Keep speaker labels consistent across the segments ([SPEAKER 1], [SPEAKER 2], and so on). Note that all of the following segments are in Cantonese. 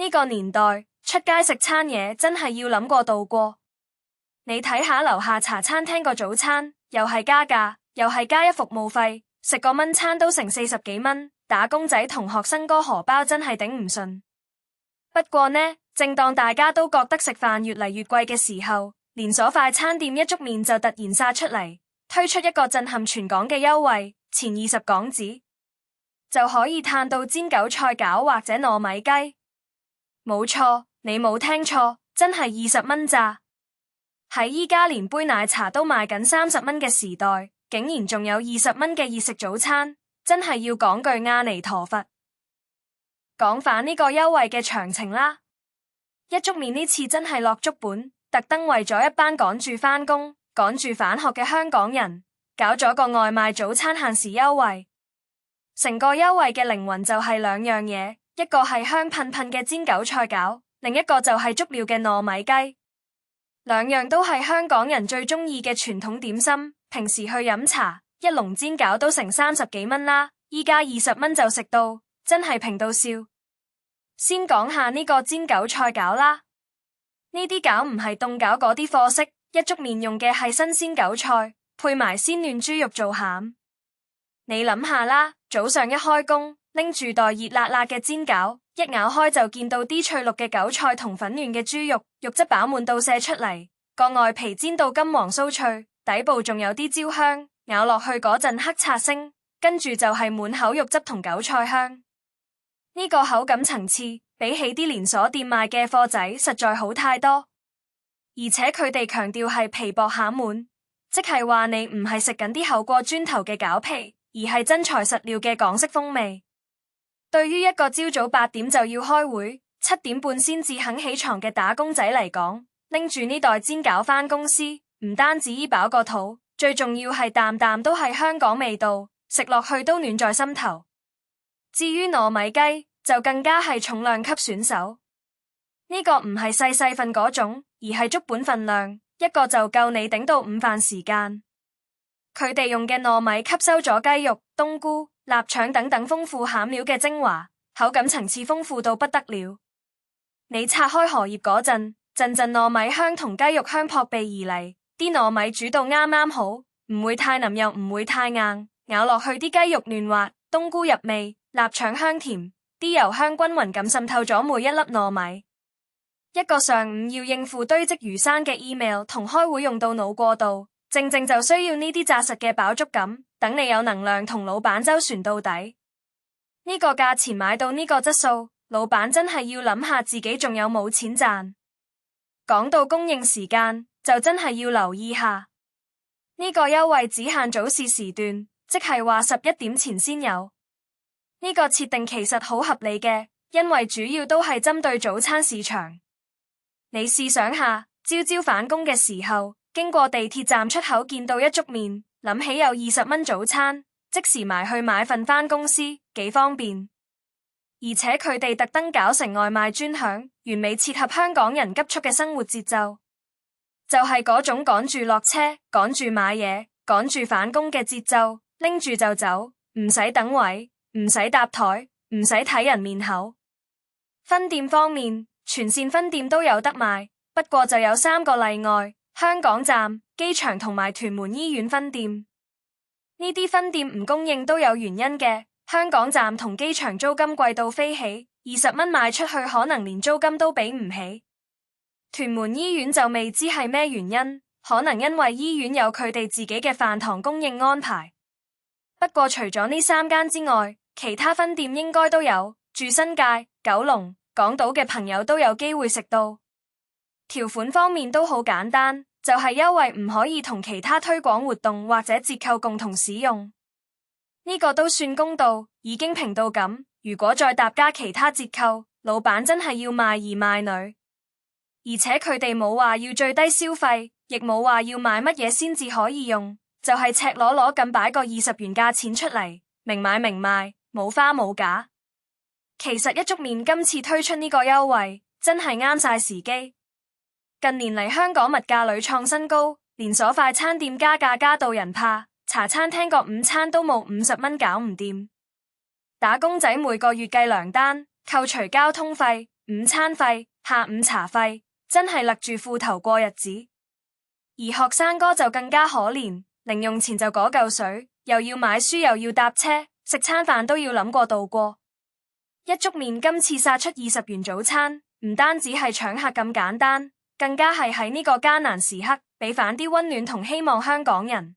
[SPEAKER 1] 呢個年代出街食餐嘢真係要諗過度過。你睇下樓下茶餐廳個早餐，又係加價，又係加一服務費，食個蚊餐都成40幾蚊，打工仔同學生哥荷包真係頂唔順。不過呢，正當大家都覺得食飯越嚟越貴嘅時候，連鎖快餐店一粥麵就突然殺出嚟，推出一個震撼全港嘅優惠，前20港紙就可以嘆到煎韭菜餃或者糯米雞。冇錯，你冇聽錯，真係20蚊咋。喺依家連杯奶茶都賣緊30蚊嘅時代，竟然仲有20蚊嘅熱食早餐，真係要講句阿彌陀佛。講返呢個優惠嘅詳情啦，一粥麵呢次真係落足本，特登為咗一班趕住返工、趕住返學嘅香港人，搞咗個外賣早餐限時優惠。成個優惠嘅靈魂就係兩樣嘢，一個係香噴噴嘅煎韭菜餃，另一個就係足料嘅糯米雞。兩樣都係香港人最中意嘅傳統點心，平時去飲茶，一籠煎餃都成30幾蚊啦，依家20蚊就食到，真係平到笑。先講下呢個煎韭菜餃啦，呢啲餃唔係凍餃嗰啲貨色，一粥麵用嘅係新鮮韭菜，配埋鮮嫩豬肉做餡。你諗下啦，早上一開工，拎住袋熱辣辣嘅煎餃，一咬開就見到啲脆綠嘅韭菜同粉嫩嘅豬肉，肉質飽滿到瀉出嚟，個外皮煎到金黃酥脆，底部仲有啲焦香，咬落去嗰陣黑嚓聲，跟住就係滿口肉汁同韭菜香。呢個口感層次比起啲連鎖店賣嘅貨仔實在好太多，而且佢哋強調係皮薄餡滿，即係話你唔係食緊啲厚過磚頭嘅餃皮，而係真材實料嘅港式風味。對於一個朝早8點就要開會，7點半先至肯起床嘅打工仔嚟講，拎住呢袋煎餃返公司，唔單止醫飽個肚，最重要係啖啖都係香港味道，食落去都暖在心頭。至於糯米雞就更加係重量級選手，呢個唔係細細份嗰種，而係足本份量，一個就夠你頂到午飯時間。佢哋用嘅糯米吸收咗雞肉、冬菇、臘腸等等豐富餡料嘅精華，口感層次豐富到不得了。你拆開荷葉嗰陣，陣陣糯米香同雞肉香撲鼻而嚟，啲糯米煮到啱啱好，唔會太腍又唔會太硬，咬落去啲雞肉嫩滑，冬菇入味，臘腸香甜，啲油香均勻咁滲透咗每一粒糯米。一個上午要應付堆積如山嘅 email 同開會用到腦過度，正正就需要呢啲紮實嘅飽足感，等你有能量同老闆周旋到底。呢個價錢買到呢個質素，老闆真係要諗下自己仲有冇錢賺。講到供應時間，就真係要留意下。呢個優惠只限早市時段，即係話11點前先有。呢個設定其實好合理嘅，因為主要都係針對早餐市場。你試想下，朝朝返工嘅時候，經過地鐵站出口見到一粥麵，諗起有20蚊早餐，即時埋去買份返公司，幾方便。而且佢哋特登搞成外賣專享，完美切合香港人急促嘅生活節奏，就係嗰種趕住落車、趕住買嘢、趕住返工嘅節奏，拎住就走，唔使等位，唔使搭台，唔使睇人面口。分店方面，全線分店都有得賣，不過就有3個例外：香港站、機場同埋屯門醫院分店。呢啲分店唔供應都有原因嘅。香港站同機場租金貴到飛起，20蚊賣出去可能連租金都俾唔起。屯門醫院就未知係咩原因，可能因為醫院有佢哋自己嘅飯堂供應安排。不過除咗呢3間之外，其他分店應該都有，住新界、九龍、港島嘅朋友都有機會食到。條款方面都好簡單，就係優惠唔可以同其他推廣活動或者折扣共同使用。呢個都算公道，已經平到咁，如果再搭加其他折扣，老闆真係要賣兒賣女。而且佢哋冇話要最低消費，亦冇話要買乜嘢先至可以用，就係赤裸裸咁擺個20元價錢出嚟，明買明賣，冇花冇假。其實一粥麵今次推出呢個優惠，真係啱晒時機。近年嚟香港物價屢創新高，連鎖快餐店加價加到人怕。茶餐廳個午餐都冇50蚊搞唔掂，打工仔每個月計糧單，扣除交通費，午餐費、下午茶費，真係勒住褲頭過日子。而學生哥就更加可憐，零用錢就嗰嚿水，又要買書又要搭車，食餐飯都要諗過度過。一粥麵今次殺出20元早餐，唔單止係搶客咁簡單，更加係喺呢個艱難時刻，俾返啲溫暖同希望香港人。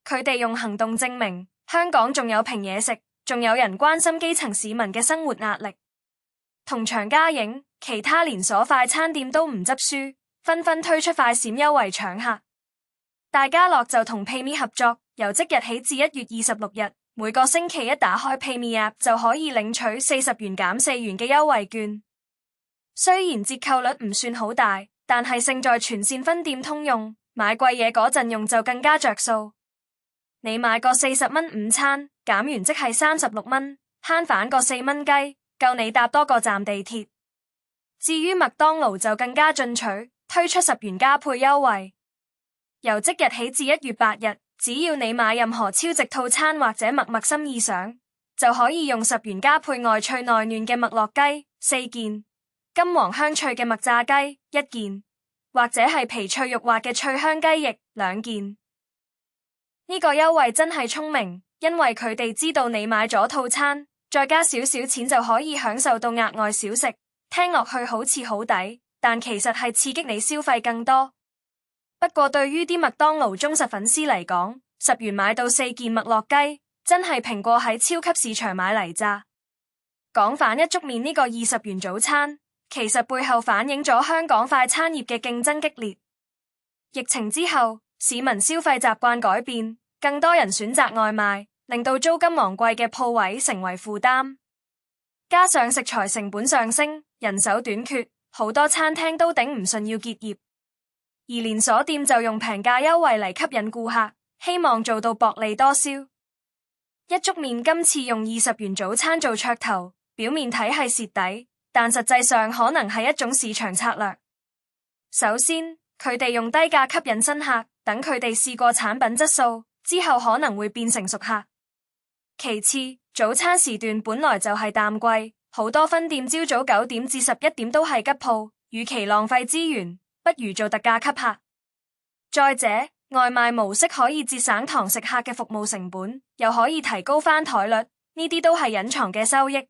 [SPEAKER 1] 佢哋用行動證明，香港仲有平嘢食，仲有人關心基層市民嘅生活壓力。同場加映，其他連鎖快餐店都唔執輸，紛紛推出快閃優惠搶客。大家樂就同 PayMe 合作，由即日起至1月26日，每個星期一打開 PayMe App 就可以領取40元減4元嘅優惠券。雖然折扣率唔算好大，但係勝在全線分店通用，買貴嘢嗰陣用就更加着數。你買個40蚊午餐，減完即係36蚊，慳返個4蚊雞，夠你搭多個站地鐵。至於麥當勞就更加進取，推出10元加倍優惠，由即日起至1月8日，只要你買任何超值套餐或者麥麥心意賞，就可以用10元加配外脆內嫩嘅麥樂雞4件，金黃香脆嘅麥炸雞1件，或者係皮脆肉滑嘅脆香雞翼2件。呢個優惠真係聰明，因為佢哋知道你買咗套餐，再加少少錢就可以享受到額外小食，聽落去好似好抵，但其實係刺激你消費更多。不過對於啲麥當勞忠實粉絲嚟講，10元買到4件麥樂雞，真係平過喺超級市場買嚟咋。講返一粥麵呢個20元早餐，其實背後反映咗香港快餐業嘅競爭激烈。疫情之後，市民消費習慣改變，更多人選擇外賣，令到租金昂貴嘅鋪位成為負擔。加上食材成本上升，人手短缺，好多餐廳都頂唔順要結業。而連鎖店就用平價優惠嚟吸引顧客，希望做到薄利多銷。一粥麵今次用20元早餐做噱頭，表面睇係蝕底，但實際上可能係一種市場策略。首先，佢哋用低價吸引新客，等佢哋試過產品質素之後，可能會變成熟客。其次，早餐時段本來就係淡季，好多分店朝早9點至11點都係吉鋪，與其浪費資源，不如做特價吸客。再者，外賣模式可以節省堂食客嘅服務成本，又可以提高翻台率，呢啲都係隱藏嘅收益。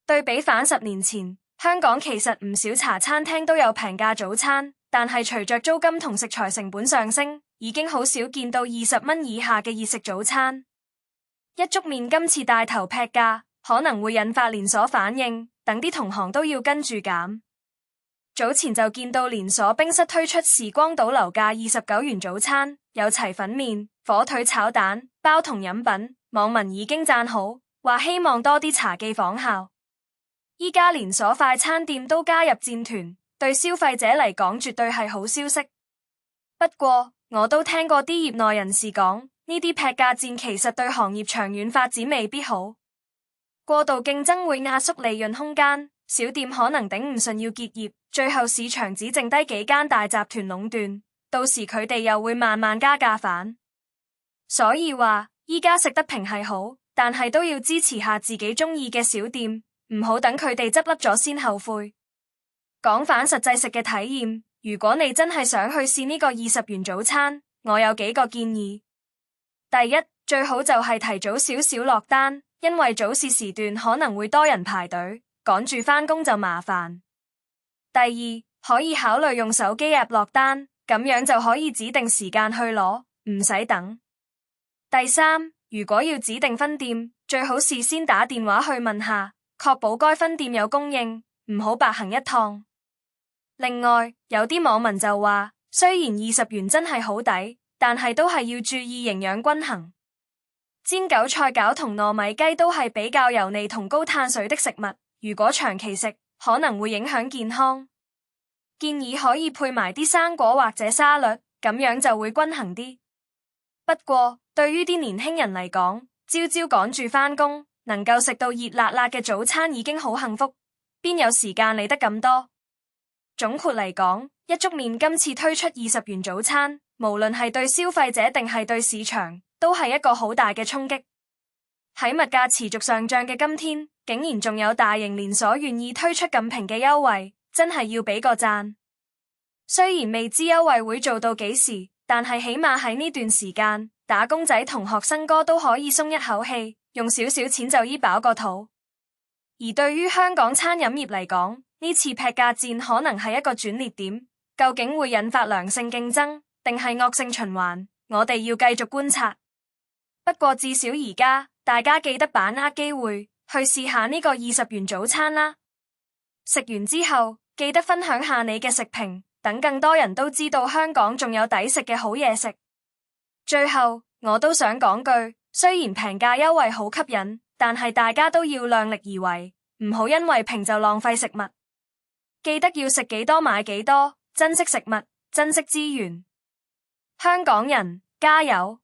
[SPEAKER 1] 對比返10年前，香港其實唔少茶餐廳都有平價早餐，但係隨着租金同食材成本上升，已經好少見到20蚊以下嘅熱食早餐。一粥麵今次帶頭劈價，可能會引發連鎖反應，等啲同行都要跟住減。早前就見到連鎖冰室推出時光倒流價29元早餐，有齊粉麵、火腿炒蛋、包同飲品，網民已經讚好，話希望多啲茶記仿效。依家連鎖快餐店都加入戰團，對消費者嚟講絕對係好消息。不過，我都聽過啲業內人士講，呢啲劈價戰其實對行業長遠發展未必好。過度競爭會壓縮利潤空間，小店可能頂唔順要結業，最後市場只剩低幾間大集團壟斷，到時佢哋又會慢慢加價返。所以話，依家食得平係好，但係都要支持下自己中意嘅小店，唔好等佢哋執笠咗先後悔。講返實際食嘅體驗，如果你真係想去試呢個20元早餐，我有幾個建議。第一，最好就係提早少少落單，因為早市時段可能會多人排隊，趕住返工就麻煩。第二，可以考慮用手機 app 落單，咁樣就可以指定時間去攞，唔使等。第三，如果要指定分店，最好事先打電話去問下，確保該分店有供應，唔好白行一趟。另外，有啲網民就話，雖然20元真係好抵，但係都係要注意營養均衡。煎韭菜餃同糯米雞都係比較油膩同高碳水的食物，如果長期食，可能會影響健康。建議可以配埋啲生果或者沙律，咁樣就會均衡啲。不過，對於啲年輕人嚟講，朝朝趕住返工，能夠食到熱辣辣嘅早餐已經好幸福，邊有時間理得咁多？總括嚟講，一粥麵今次推出20元早餐，無論係對消費者定係對市場，都係一個好大嘅衝擊。喺物價持續上漲嘅今天，竟然仲有大型連鎖願意推出咁平嘅優惠，真係要俾個讚。雖然未知優惠會做到幾時，但係起碼喺呢段時間，打工仔同學生哥都可以鬆一口氣，用少少錢就醫飽個肚。而對於香港餐飲業嚟講，呢次劈價戰可能係一個轉捩點，究竟會引發良性競爭，定係惡性循環？我哋要繼續觀察。不過至少而家，大家記得把握機會去試下呢個20元早餐啦。食完之後，記得分享下你嘅食評，等更多人都知道香港仲有抵食嘅好嘢食。最後，我都想講句，雖然平價優惠好吸引，但係大家都要量力而為，唔好因為平就浪費食物。記得要食幾多買幾多，珍惜食物，珍惜資源。香港人加油！